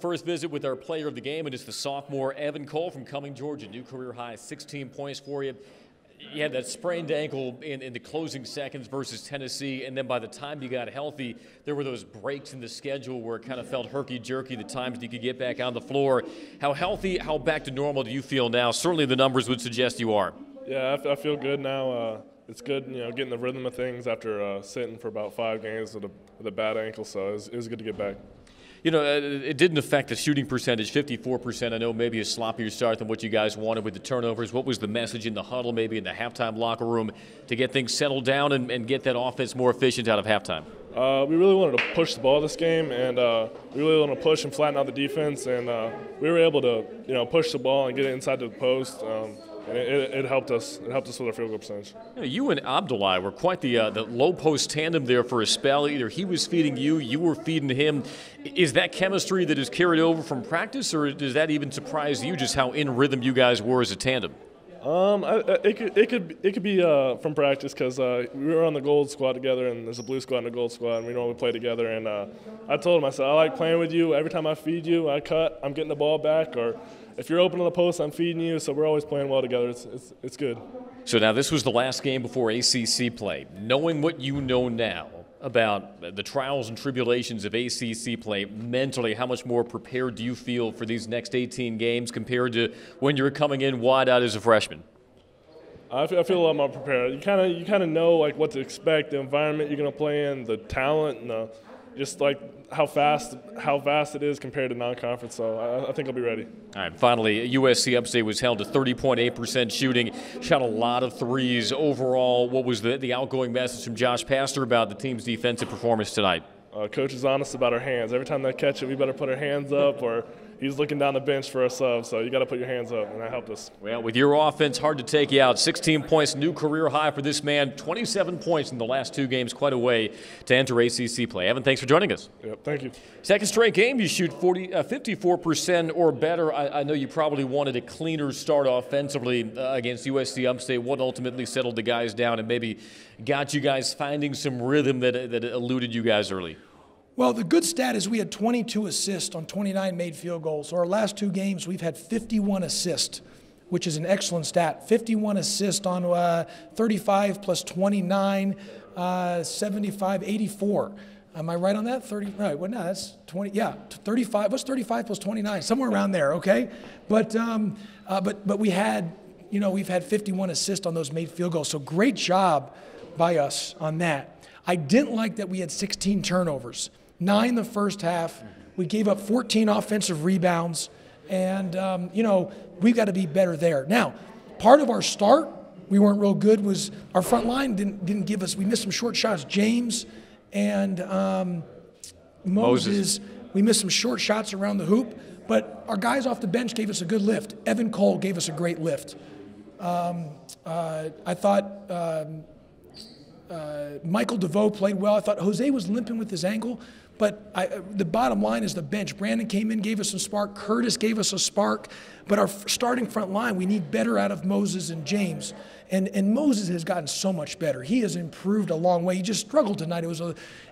First visit with our player of the game, and it's the sophomore Evan Cole from Cumming, Georgia. New career high, 16 points for you. You had that sprained ankle in the closing seconds versus Tennessee, and then by the time you got healthy, there were those breaks in the schedule where it kind of felt herky-jerky, the times you could get back on the floor. How healthy, how back to normal do you feel now? Certainly the numbers would suggest you are. Yeah, I feel good now. It's good, getting the rhythm of things after sitting for about 5 games with a bad ankle, so it was good to get back. It didn't affect the shooting percentage, 54%. I know maybe a sloppier start than what you guys wanted with the turnovers. What was the message in the huddle, maybe in the halftime locker room, to get things settled down and get that offense more efficient out of halftime? We really wanted to push the ball this game, and we really wanted to push and flatten out the defense, and we were able to, push the ball and get it inside the post. And it helped us. It helped us with our field goal percentage. You and Abdullah were quite the low post tandem there for a spell. Either he was feeding you, you were feeding him. Is that chemistry that is carried over from practice, or does that even surprise you just how in rhythm you guys were as a tandem? It could be from practice, because we were on the gold squad together, and there's a blue squad and a gold squad, and we normally play together. And I told him, I said, I like playing with you. Every time I feed you, I cut, I'm getting the ball back, or if you're open on the post, I'm feeding you. So we're always playing well together. It's good. So now this was the last game before ACC play. Knowing what you know now about the trials and tribulations of ACC play, mentally, how much more prepared do you feel for these next 18 games compared to when you were coming in wide-eyed as a freshman? I feel a lot more prepared. You kind of know like what to expect, the environment you're going to play in, the talent, and just like how fast it is compared to non-conference. So I think I'll be ready. All right. Finally, USC Upstate was held to 30.8% shooting, shot a lot of threes. Overall, what was the outgoing message from Josh Pastor about the team's defensive performance tonight? Coach is honest about our hands. Every time they catch it, we better put our hands up, or he's looking down the bench for a sub. So you got to put your hands up, and that helped us. Well, with your offense, hard to take you out. 16 points, new career high for this man. 27 points in the last 2 games, quite a way to enter ACC play. Evan, thanks for joining us. Yep, thank you. Second straight game, you shoot 54% or better. I know you probably wanted a cleaner start offensively against USC Upstate. What ultimately settled the guys down and maybe got you guys finding some rhythm that eluded you guys early? Well, the good stat is we had 22 assists on 29 made field goals. So our last 2 games, we've had 51 assists, which is an excellent stat. 51 assists on 35 plus 29, 75, 84. Am I right on that? 30? Right. Well, no, that's 20. Yeah, 35. What's 35 plus 29? Somewhere around there. Okay. But we had, we've had 51 assists on those made field goals. So great job by us on that. I didn't like that we had 16 turnovers. 9 the first half. We gave up 14 offensive rebounds, and we've got to be better there. Now, part of our start, we weren't real good, was our front line didn't give us. We missed some short shots. James and Moses, we missed some short shots around the hoop, but our guys off the bench gave us a good lift. Evan Cole gave us a great lift. I thought Michael DeVoe played well. I thought Jose was limping with his ankle. But the bottom line is the bench. Brandon came in, gave us some spark. Curtis gave us a spark. But our starting front line, we need better out of Moses and James. And Moses has gotten so much better. He has improved a long way. He just struggled tonight. It was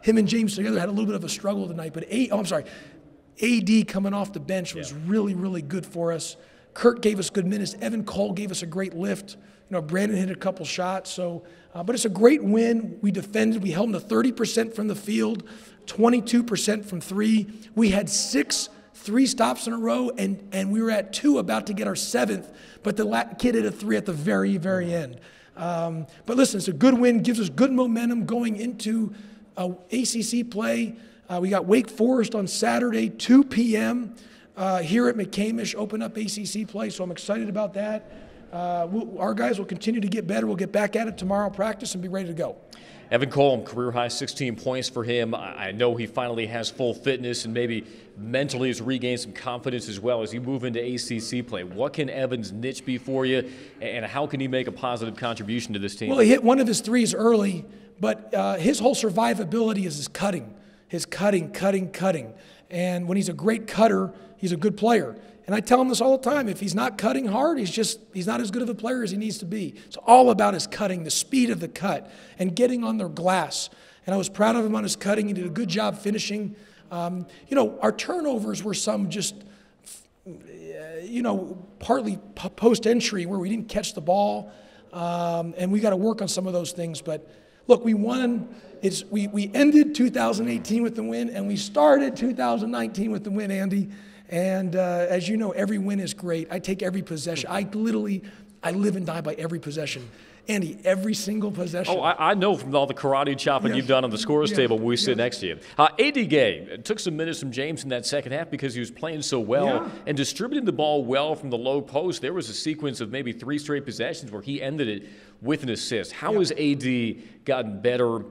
him and James together had a little bit of a struggle tonight. But AD coming off the bench was really, really good for us. Kurt gave us good minutes. Evan Cole gave us a great lift. Brandon hit a couple shots. So, but it's a great win. We defended. We held them to 30% from the field, 22% from 3. We had 6 3 stops in a row, and we were at 2, about to get our 7th. But the kid hit a 3 at the very, very end. But listen, it's a good win. Gives us good momentum going into ACC play. We got Wake Forest on Saturday, 2 p.m. Here at McCamish, open up ACC play. So I'm excited about that. Our guys will continue to get better. We'll get back at it tomorrow, practice, and be ready to go. Evan Cole, career high 16 points for him. I know he finally has full fitness and maybe mentally has regained some confidence as well as you move into ACC play. What can Evan's niche be for you, and how can he make a positive contribution to this team? Well, he hit one of his threes early, but his whole survivability is his cutting. His cutting. And when he's a great cutter, he's a good player. And I tell him this all the time. If he's not cutting hard, he's not as good of a player as he needs to be. It's all about his cutting, the speed of the cut, and getting on their glass. And I was proud of him on his cutting. He did a good job finishing. You know, our turnovers were some just, you know, partly post-entry where we didn't catch the ball, and we got to work on some of those things. But look, we won. We ended 2018 with the win, and we started 2019 with the win, Andy. And as you know, every win is great. I take every possession. I live and die by every possession. Andy, every single possession. Oh, I know from all the karate chopping you've done on the scores table when we sit next to you. A.D. Gay took some minutes from James in that second half because he was playing so well and distributing the ball well from the low post. There was a sequence of maybe 3 straight possessions where he ended it with an assist. How has A.D. gotten better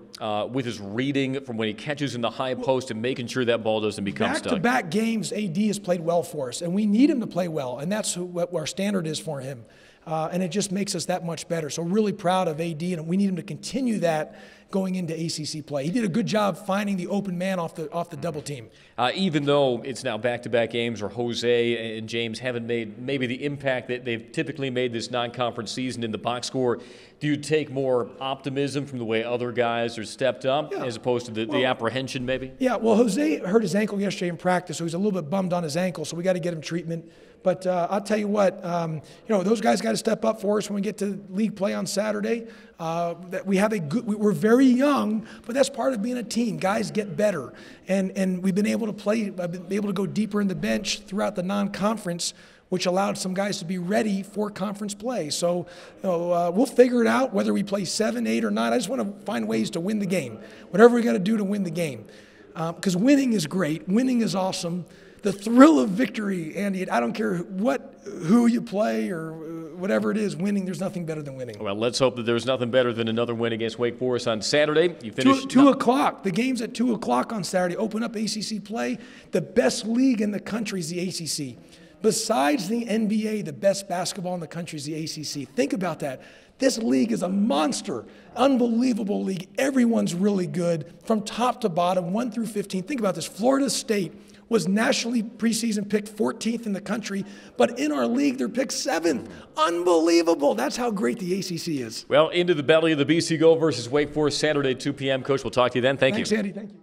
with his reading from when he catches in the high post and making sure that ball doesn't become stuck? Back-to-back games, A.D. has played well for us, and we need him to play well, and that's what our standard is for him. And it just makes us that much better. So really proud of AD, and we need him to continue that going into ACC play. He did a good job finding the open man off the double team. Even though it's now back-to-back games where Jose and James haven't made maybe the impact that they've typically made this non-conference season in the box score, do you take more optimism from the way other guys are stepped up as opposed to the apprehension maybe? Yeah, well, Jose hurt his ankle yesterday in practice, so he's a little bit bummed on his ankle, so we got to get him treatment. But I'll tell you what, you know, those guys got to step up for us when we get to league play on Saturday. We're very young, but that's part of being a team. Guys get better, and we've been able to play. I've been able to go deeper in the bench throughout the non-conference, which allowed some guys to be ready for conference play. So you know, we'll figure it out whether we play 7, 8, or 9. I just want to find ways to win the game, whatever we got to do to win the game, because winning is great. Winning is awesome. The thrill of victory, Andy, I don't care who you play or whatever it is, winning, there's nothing better than winning. Well, let's hope that there's nothing better than another win against Wake Forest on Saturday. You finish 2 o'clock. The game's at 2 o'clock on Saturday. Open up ACC play. The best league in the country is the ACC. Besides the NBA, the best basketball in the country is the ACC. Think about that. This league is a monster, unbelievable league. Everyone's really good from top to bottom, 1 through 15. Think about this. Florida State was nationally preseason picked 14th in the country, but in our league, they're picked 7th. Unbelievable. That's how great the ACC is. Well, into the belly of the BC Go versus Wake Forest Saturday, 2 p.m. Coach, we'll talk to you then. Thanks, Andy. Thank you.